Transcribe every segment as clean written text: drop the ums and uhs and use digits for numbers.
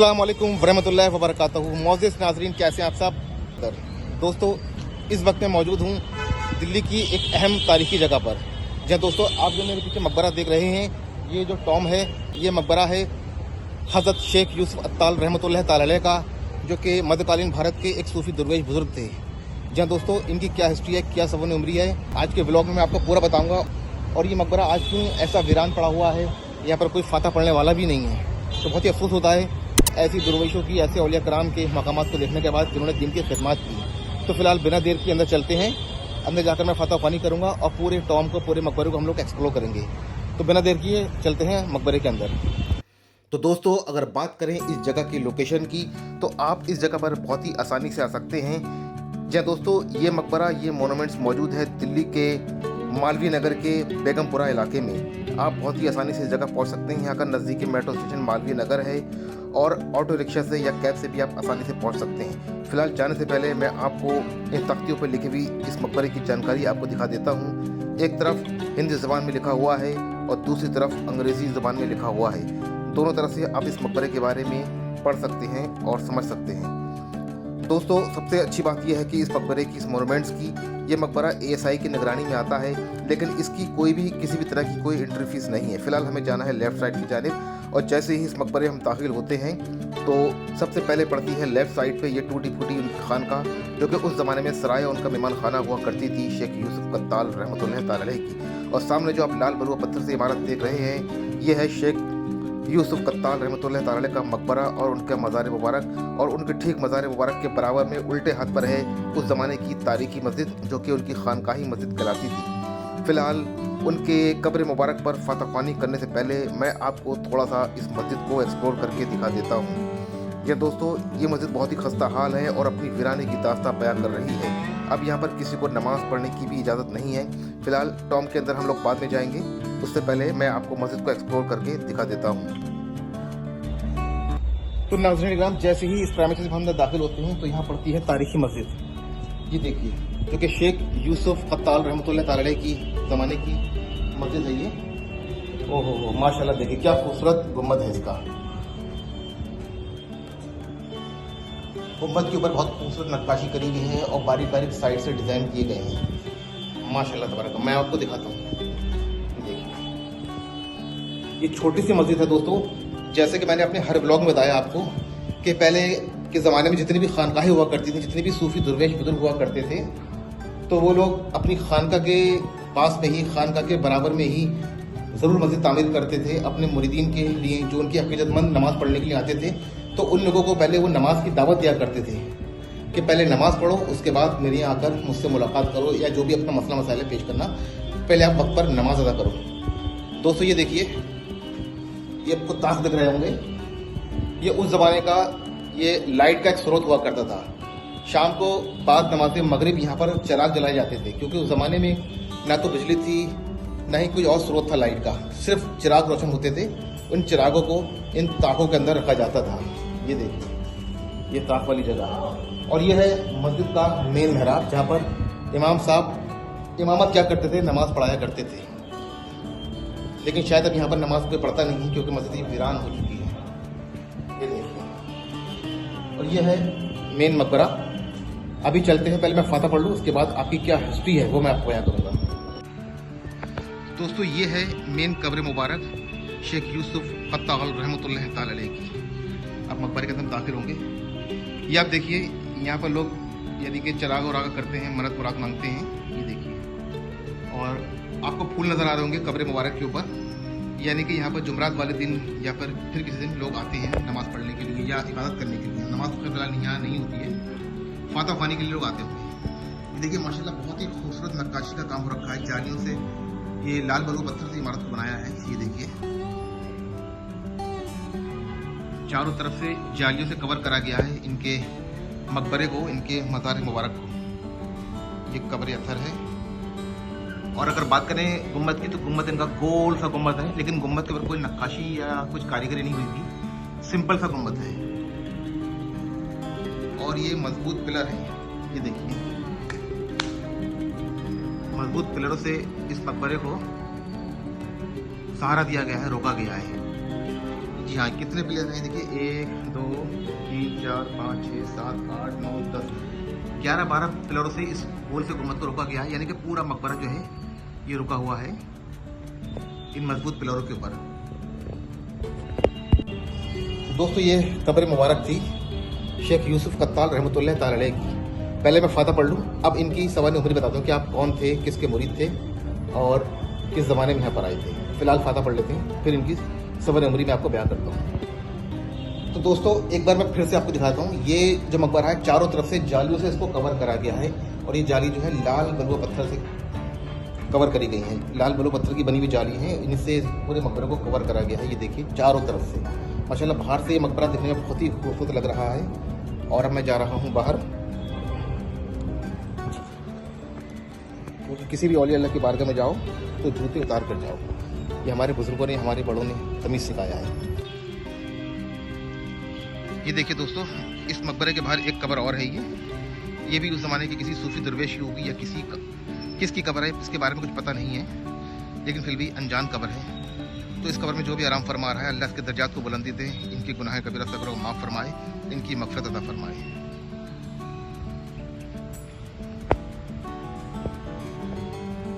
अस्सलाम वालेकुम वरहमतुल्लाहि वबरकातुहू। मोअज़्ज़िज़ नाज़रीन, कैसे हैं आप सब। दोस्तों, इस वक्त मैं मौजूद हूँ दिल्ली की एक अहम तारीखी जगह पर, जहाँ दोस्तों आप जो मेरे पीछे मकबरा देख रहे हैं, ये जो टॉम है, ये मकबरा है हज़रत शेख यूसुफ अत्ताल रहमतुल्लाह ताला अलैह का, जो कि मध्यकालीन भारत के एक सूफी दरवेश बुजुर्ग थे। जहाँ दोस्तों इनकी क्या हिस्ट्री है, क्या सबन उम्री है, आज के व्लॉग में मैं आपको पूरा बताऊँगा। और ये मकबरा आज क्यों ऐसा वीरान पड़ा हुआ है, यहाँ पर कोई फाता पड़ने वाला भी नहीं है। तो बहुत ही अफसोस होता है ऐसी दुर्वेशों की, ऐसे औलिया कराम के मकामात को देखने के बाद जिन्होंने दिन की खिदमत की। तो फिलहाल बिना देर के अंदर चलते हैं। अंदर जाकर मैं फाता पानी करूंगा और पूरे टॉम को, पूरे मकबरे को हम लोग एक्सप्लोर करेंगे। तो बिना देर किए चलते हैं मकबरे के अंदर। तो दोस्तों, अगर बात करें इस जगह की लोकेशन की, तो आप इस जगह पर बहुत ही आसानी से आ सकते हैं। जहाँ दोस्तों ये मकबरा, ये मोनूमेंट्स मौजूद है दिल्ली के मालवीय नगर के बेगमपुरा इलाके में। आप बहुत ही आसानी से इस जगह पहुंच सकते हैं। यहाँ का नज़दीकी मेट्रो स्टेशन मालवीय नगर है और ऑटो रिक्शा से या कैब से भी आप आसानी से पहुंच सकते हैं। फिलहाल जाने से पहले मैं आपको इन तख्तियों पर लिखी हुई इस मकबरे की जानकारी आपको दिखा देता हूँ। एक तरफ हिंदी ज़बान में लिखा हुआ है और दूसरी तरफ अंग्रेज़ी ज़बान में लिखा हुआ है। दोनों तरफ से आप इस मकबरे के बारे में पढ़ सकते हैं और समझ सकते हैं। दोस्तों, सबसे अच्छी बात यह है कि इस मकबरे की, इस मोनूमेंट्स की, ये मकबरा ASI की निगरानी में आता है, लेकिन इसकी कोई भी किसी भी तरह की कोई एंट्री फीस नहीं है। फिलहाल हमें जाना है लेफ़्ट साइड की जानिब, और जैसे ही इस मकबरे हम दाखिल होते हैं तो सबसे पहले पड़ती है लेफ़्ट साइड पे ये टूटी फूटी उनकी खानका, जो कि उस ज़माने में सराय उनका मेहमान खाना हुआ करती थी शेख यूसुफ अत्ताल रहमतुल्लाह ताला अलैह की। और सामने जो आप लाल बलुआ पत्थर से इमारत देख रहे हैं, ये है शेख यूसुफ अत्ताल रहमतुल्लाह ताला अलैह का मकबरा और उनका मज़ार मुबारक। और उनके ठीक मज़ार मुबारक के बराबर में उल्टे हाथ पर है उस ज़माने की तारीखी मस्जिद, जो कि उनकी खानकाही मस्जिद कहलाती थी। फ़िलहाल उनके कब्र मुबारक पर फातहख्वानी करने से पहले मैं आपको थोड़ा सा इस मस्जिद को एक्सप्लोर करके दिखा देता हूँ। यह दोस्तों, ये मस्जिद बहुत ही खस्ता हाल है और अपनी वीरानी की दास्तां बयान कर रही है। अब यहाँ पर किसी को नमाज़ पढ़ने की भी इजाज़त नहीं है। फ़िलहाल टॉम के अंदर हम लोग बाद में जाएंगे, उससे पहले मैं आपको मस्जिद को एक्सप्लोर करके दिखा देता हूँ। तो नाज़रीन इकराम, जैसे ही इस प्रेमिसेस में हम अंदर दाखिल होते हैं तो यहाँ पड़ती है तारीखी मस्जिद। ये देखिए, जो कि शेख यूसुफ अत्ताल रहमतुल्लाह ताला अलैह की ज़माने की मस्जिद है ये। ओहो माशाल्लाह, देखिए क्या खूबसूरत गुम्बद है इसका। गुम्बद के ऊपर बहुत खूबसूरत नक्काशी करी गई है और बारीक बारीक साइड से डिज़ाइन किए गए हैं। माशाल्लाह तबारक। मैं आपको दिखाता हूँ, देखिए ये छोटी सी मस्जिद है दोस्तों। जैसे कि मैंने अपने हर ब्लॉग में बताया आपको कि पहले के ज़माने में जितनी भी खानकाहें हुआ करती थी, जितने भी सूफी दुर्वेश बुजुर्ग हुआ करते थे, तो वो लोग अपनी खानका के पास में ही, खानका के बराबर में ही ज़रूर मस्जिद तामीर करते थे अपने मुरीदीन के लिए, जो उनकी अक़ीदतमंद नमाज़ पढ़ने के लिए आते थे। तो उन लोगों को पहले वो नमाज की दावत दिया करते थे कि पहले नमाज़ पढ़ो, उसके बाद मेरे यहाँ आकर मुझसे मुलाकात करो, या जो भी अपना मसला मसाइल पेश करना, पहले आप वक्त पर नमाज अदा करो। दोस्तों ये देखिए, ये आपको ताक दिख रहे होंगे, ये उस ज़माने का ये लाइट का एक स्रोत हुआ करता था। शाम को बाद नमाज मगरिब यहाँ पर चिराग जलाए जाते थे, क्योंकि उस ज़माने में ना तो बिजली थी, ना ही कोई और स्रोत था लाइट का, सिर्फ चिराग रोशन होते थे। उन चिरागों को इन ताकों के अंदर रखा जाता था। ये देखिए, ये ताक वाली जगह। और ये है मस्जिद का मेन महराब, जहाँ पर इमाम साहब इमामत क्या करते थे, नमाज पढ़ाया करते थे। लेकिन शायद अब यहाँ पर नमाज कोई पढ़ता नहीं है, क्योंकि मस्जिद वीरान हो चुकी है। ये देखिए, और ये है मेन मकबरा। अभी चलते हैं, पहले मैं फाता पढ़ लूँ, उसके बाद आपकी क्या हिस्ट्री है वो मैं आपको बयां करूँगा। दोस्तों ये है मेन कब्र मुबारक शेख यूसुफ अत्ताल रहमतुल्लाह ताला अलैह की। आप मकबरे के अंदर दाखिल होंगे, ये आप देखिए, यहाँ पर लोग यानी कि चिराग और आगा करते हैं, मन्नत मुराद मांगते हैं। ये देखिए, और आपको फूल नज़र आ रहे होंगे कब्र मुबारक के ऊपर, यानी कि यहाँ पर जुमरात वाले दिन या फिर किसी दिन लोग आते हैं नमाज़ पढ़ने के लिए या इबादत करने के लिए। नमाज तो फिलहाल यहाँ नहीं होती है, फाता खाने के लिए लोग आते होंगे। देखिए माशाल्लाह, बहुत ही खूबसूरत नक्काशी का काम हो रखा है। जालियों से, ये लाल बलुआ पत्थर से इमारत को बनाया है। ये देखिए, चारों तरफ से जालियों से कवर करा गया है इनके मकबरे को, इनके मज़ार मुबारक को। ये कब्र अत्थर है। और अगर बात करें गुम्बद की, तो गुम्बद इनका गोल सा गुम्बद है, लेकिन गुम्बद के ऊपर कोई नक्काशी या कुछ कारीगरी नहीं हुई थी, सिंपल सा गुम्बद है। और ये मजबूत पिलर है। ये देखिए, मजबूत पिलरों से इस मकबरे को सहारा दिया गया है, रोका गया है। जी हाँ, कितने पिलर हैं देखिए, 1 2 3 4 5 6 7 8 9 10 11 12 पिलरों से इस गोल से गुम्बद को रोका गया है, यानी कि पूरा मकबरा जो है ये रुका हुआ है इन मजबूत पिलरों के ऊपर। दोस्तों ये कब्र मुबारक थी शेख यूसुफ कत्ताल रहमतुल्लाह तआला अलैह की। पहले मैं फाता पढ़ लूँ, अब इनकी सवाल उम्र बताता हूँ कि आप कौन थे, किसके मुरीद थे और किस ज़माने में यहाँ पर आए थे। फिलहाल फाता पढ़ लेते हैं, फिर इनकी सवाल उम्री में आपको बयान करता हूँ। तो दोस्तों एक बार मैं फिर से आपको दिखाता हूँ, ये जो मकबरा है चारों तरफ से जालियों से इसको कवर करा गया है और ये जाली जो है लाल बलुआ पत्थर से कवर करी गई है। लाल बलुआ पत्थर की बनी हुई जाली है, इनसे पूरे मकबरे को कवर करा गया है। ये देखिए चारों तरफ से माशाल्लाह बाहर से ये मकबरा दिखने में बहुत ही खूबसूरत लग रहा है। और अब मैं जा रहा हूँ बाहर, क्योंकि किसी भी औलिया अल्लाह की बारगाह में जाओ तो जूते उतार कर जाओ। ये हमारे बुजुर्गों ने, हमारे बड़ों ने तमीज़ सिखाया है। ये देखिए दोस्तों, इस मकबरे के बाहर एक कब्र और है। ये भी उस ज़माने की किसी सूफी दरवेश की होगी या किसकी कब्र है, इसके बारे में कुछ पता नहीं है, लेकिन फिर भी अनजान कब्र है। तो इस कब्र में जो भी आराम फरमा रहा है, अल्लाह इसके दर्जात को बुलंदी दे, इनकी गुनाह कबीरा सगरा को माफ़ फरमाए, इनकी मग़फ़िरत अता फरमाए।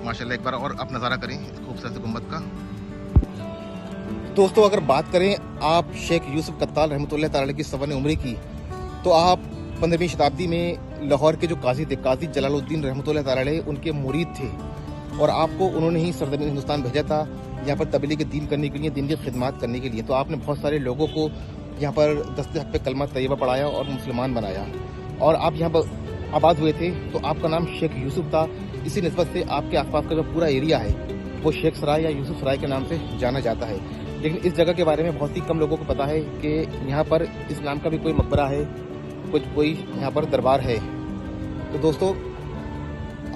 माशाल्लाह एक बार और आप नज़ारा करें इस खूबसूरत गुंबद का। दोस्तों अगर बात करें आप शेख यूसुफ कत्ताल रहमतुल्लाह तआला की सवन उम्री की, तो आप 15वीं शताब्दी में लाहौर के जो काजी थे, काजी जलालुद्दीन रहमतुल्लाह तआला अलैह उनके मुरीद थे और आपको उन्होंने ही सरजमीन हिंदुस्तान भेजा था यहाँ पर तबलीग दीन करने के लिए, दीन की खिदमत करने के लिए। तो आपने बहुत सारे लोगों को यहाँ पर दस्ते हक पे कलमा तैयबा पढ़ाया और मुसलमान बनाया और आप यहाँ पर आबाद हुए थे। तो आपका नाम शेख यूसुफ था, इसी निस्बत से आपके आसपास का जो पूरा एरिया है वो शेख सराय या यूसुफ सराय के नाम से जाना जाता है। लेकिन इस जगह के बारे में बहुत ही कम लोगों को पता है कि यहाँ पर इस नाम का भी कोई मकबरा है, कोई यहाँ पर दरबार है। तो दोस्तों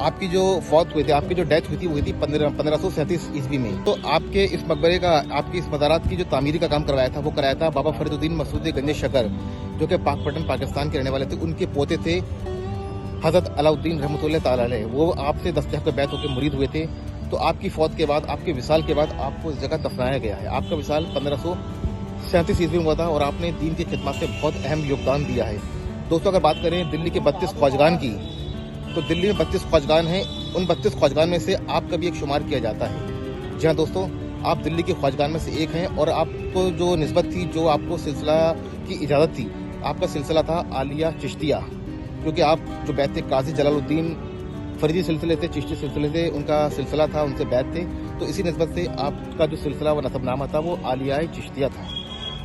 आपकी जो फौत हुई थी, आपकी जो डेथ हुई थी 1537 ईस्वी में। तो आपके इस मकबरे का, आपकी इस मज़ारात की जो तामीरी का काम करवाया था वो कराया था बाबा फरीदुद्दीन मसूद गंज शकर, जो कि पाकपटन पाकिस्तान के रहने वाले थे। उनके पोते थे हज़रत अलाउद्दीन रहमतुल्लाह तआला अलैह, वो आपसे दस्तहक पे बैत होकर मुरीद हुए थे। तो आपकी फौत के बाद, आपके विसाल के बाद आपको इस जगह दफनाया गया है। आपका विसाल 1537 ईस्वी में हुआ था और आपने दीन की खिदमत से बहुत अहम योगदान दिया है। दोस्तों अगर बात करें दिल्ली के 32 ख्वाजगान की, तो दिल्ली में 32 ख्वाजगान हैं। उन 32 ख्वाजगान में से आपका भी एक शुमार किया जाता है। जी हाँ दोस्तों, आप दिल्ली के ख्वाजगान में से एक हैं और आपको जो निस्बत थी, जो आपको सिलसिला की इजाज़त थी, आपका सिलसिला था आलिया चिश्तिया, क्योंकि आप जो बैत थे काजी जलालुद्दीन फरीदी सिलसिले थे, चिश्ती सिलसिले थे, उनका सिलसिला था, उनसे बैत थे। तो इसी निस्बत से आपका जो सिलसिला व नसबनामा था वो आलिया चिश्तिया था।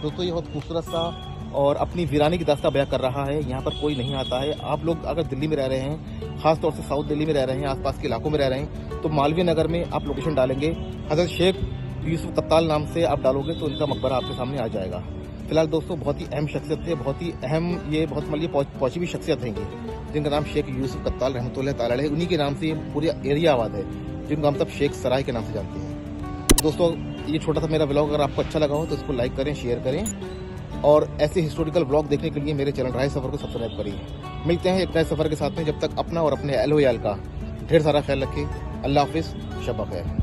दोस्तों ये बहुत खूबसूरत सा और अपनी वीरानी की दास्तां बयां कर रहा है। यहाँ पर कोई नहीं आता है। आप लोग अगर दिल्ली में रह रहे हैं, खास तौर से साउथ दिल्ली में रह रहे हैं, आसपास के इलाकों में रह रहे हैं, तो मालवीय नगर में आप लोकेशन डालेंगे, हज़रत शेख यूसुफ कत्ताल नाम से आप डालोगे तो इनका मकबरा आपके सामने आ जाएगा। फिलहाल दोस्तों बहुत ही अहम शख्सियत थे, बहुत ही अहम, ये बहुत मतलब पहुंची हुई शख्सियत हैं ये, जिनका नाम शेख यूसुफ कत्ताल रहमतुल्लाह तआला अलैह, उन्हीं के नाम से ये पूरी एरिया आबाद है, जिनको हम सब शेख सराय के नाम से जानते हैं। दोस्तों ये छोटा सा मेरा व्लॉग अगर आपको अच्छा लगा हो तो इसको लाइक करें, शेयर करें और ऐसे हिस्टोरिकल व्लॉग देखने के लिए मेरे चैनल राय सफ़र को सब्सक्राइब करिए। मिलते हैं एक नए सफ़र के साथ में, जब तक अपना और अपने अहल व अयाल का ढेर सारा ख्याल रखें। अल्लाह हाफिज़, शब बख़ैर।